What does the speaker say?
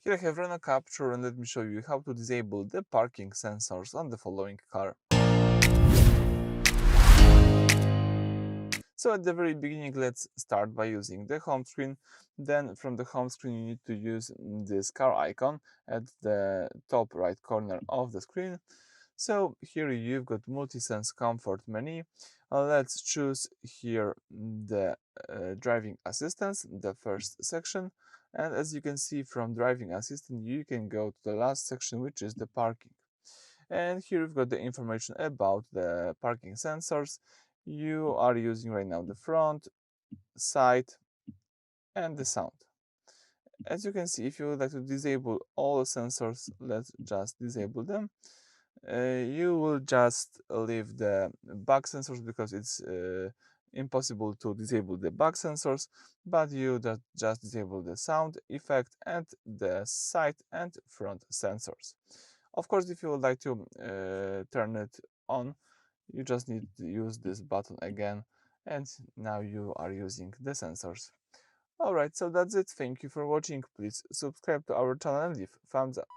Here I have Renault Captur, and let me show you how to disable the parking sensors on the following car. So at the very beginning, let's start by using the home screen. Then from the home screen, you need to use this car icon at the top right corner of the screen. So here you've got Multisense Comfort menu. Let's choose here the driving assistance, the first section. And as you can see from driving assistant, you can go to the last section, which is the parking. And here we've got the information about the parking sensors you are using right now: the front, side, and the sound. As you can see, if you would like to disable all the sensors, let's just disable them. You will just leave the back sensors because it's impossible to disable the back sensors, but you just disable the sound effect and the side and front sensors. Of course, if you would like to turn it on, you just need to use this button again, and now you are using the sensors. Alright, so that's it. Thank you for watching. Please subscribe to our channel and leave thumbs up.